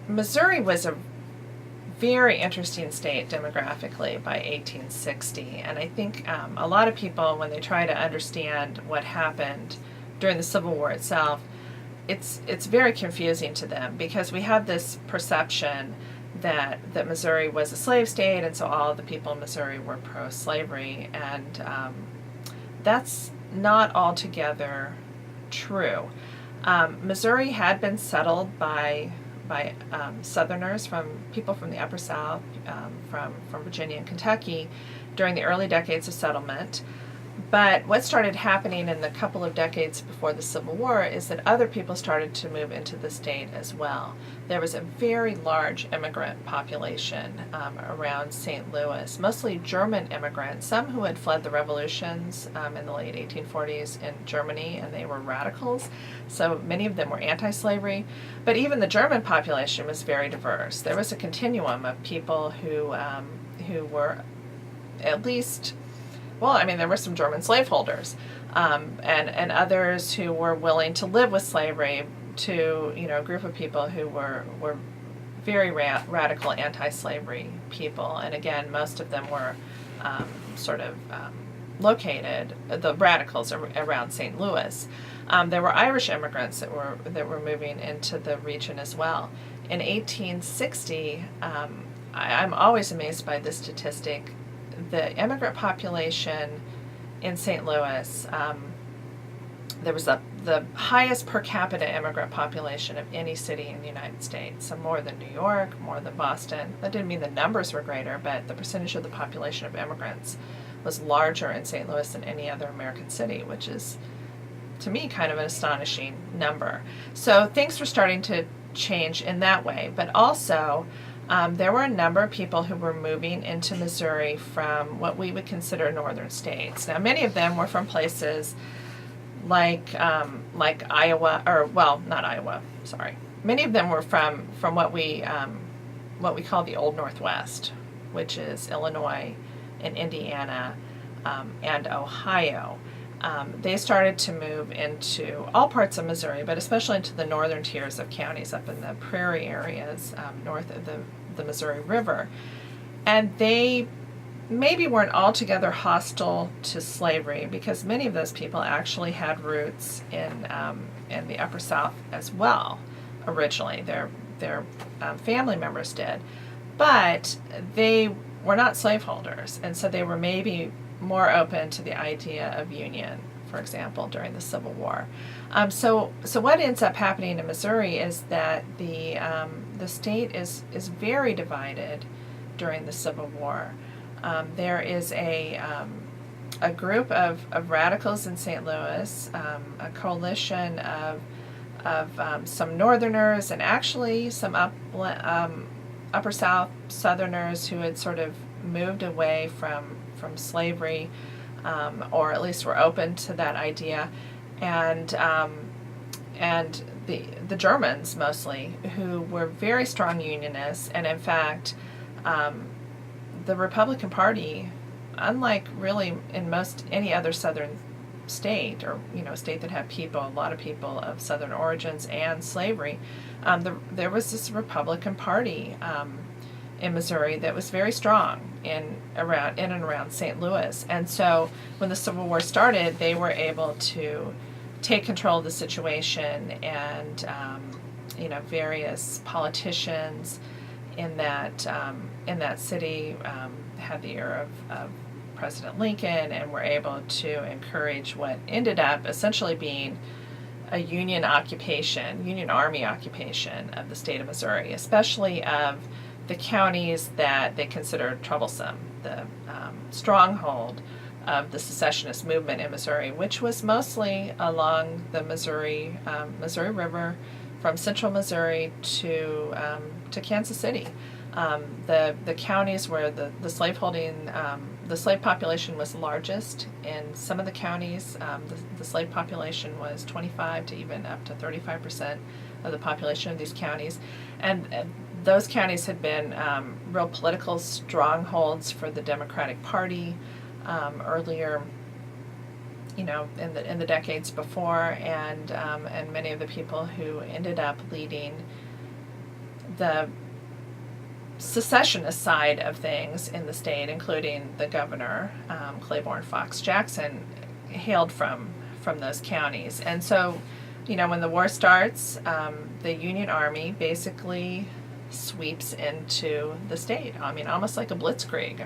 Missouri was a very interesting state demographically by 1860, and I think a lot of people, when they try to understand what happened during the Civil War itself, it's very confusing to them, because we have this perception that Missouri was a slave state, and so all of the people in Missouri were pro-slavery, and that's not altogether true. Missouri had been settled by Southerners, from people from the Upper South, from Virginia and Kentucky during the early decades of settlement. But what started happening in the couple of decades before the Civil War is that other people started to move into the state as well. There was a very large immigrant population around St. Louis, mostly German immigrants, some who had fled the revolutions in the late 1840s in Germany, and they were radicals. So many of them were anti-slavery. But even the German population was very diverse. There was a continuum of people who were at least, well, I mean, there were some German slaveholders, and others who were willing to live with slavery, to, a group of people who were very radical anti-slavery people. And again, most of them were located, the radicals, around St. Louis. There were Irish immigrants that were moving into the region as well. In 1860, I'm always amazed by this statistic. The immigrant population in St. Louis, there was the highest per capita immigrant population of any city in the United States. So more than New York, more than Boston. That didn't mean the numbers were greater, but the percentage of the population of immigrants was larger in St. Louis than any other American city, which is, to me, kind of an astonishing number. So things were starting to change in that way, but also there were a number of people who were moving into Missouri from what we would consider northern states. Now, many of them were from places like Iowa, or, well, not Iowa, sorry. Many of them were from what we call the Old Northwest, which is Illinois and Indiana and Ohio. They started to move into all parts of Missouri, but especially into the northern tiers of counties up in the prairie areas north of the Missouri River. And they maybe weren't altogether hostile to slavery, because many of those people actually had roots in the Upper South as well originally. Their family members did. But they were not slaveholders, and so they were maybe more open to the idea of union, for example, during the Civil War. So what ends up happening in Missouri is that the state is very divided during the Civil War. There is a group of radicals in St. Louis, a coalition of some Northerners and actually some Upper South Southerners who had sort of moved away from slavery, or at least were open to that idea, and the Germans mostly, who were very strong unionists. And in fact, the Republican Party, unlike really in most any other southern state, or state that had a lot of people of southern origins and slavery, there was this Republican Party in Missouri that was very strong in and around St. Louis. And so when the Civil War started, they were able to take control of the situation, and various politicians in that city had the ear of President Lincoln, and were able to encourage what ended up essentially being a Union Army occupation of the state of Missouri, especially of the counties that they considered troublesome, the stronghold of the secessionist movement in Missouri, which was mostly along the Missouri River, from central Missouri to Kansas City. The counties where the slave population was largest. In some of the counties, the slave population was 25 to even up to 35% of the population of these counties, and those counties had been real political strongholds for the Democratic Party earlier, in the decades before, and many of the people who ended up leading the secessionist side of things in the state, including the governor, Claiborne Fox Jackson, hailed from those counties. And so, when the war starts, the Union Army basically sweeps into the state. I mean, almost like a blitzkrieg.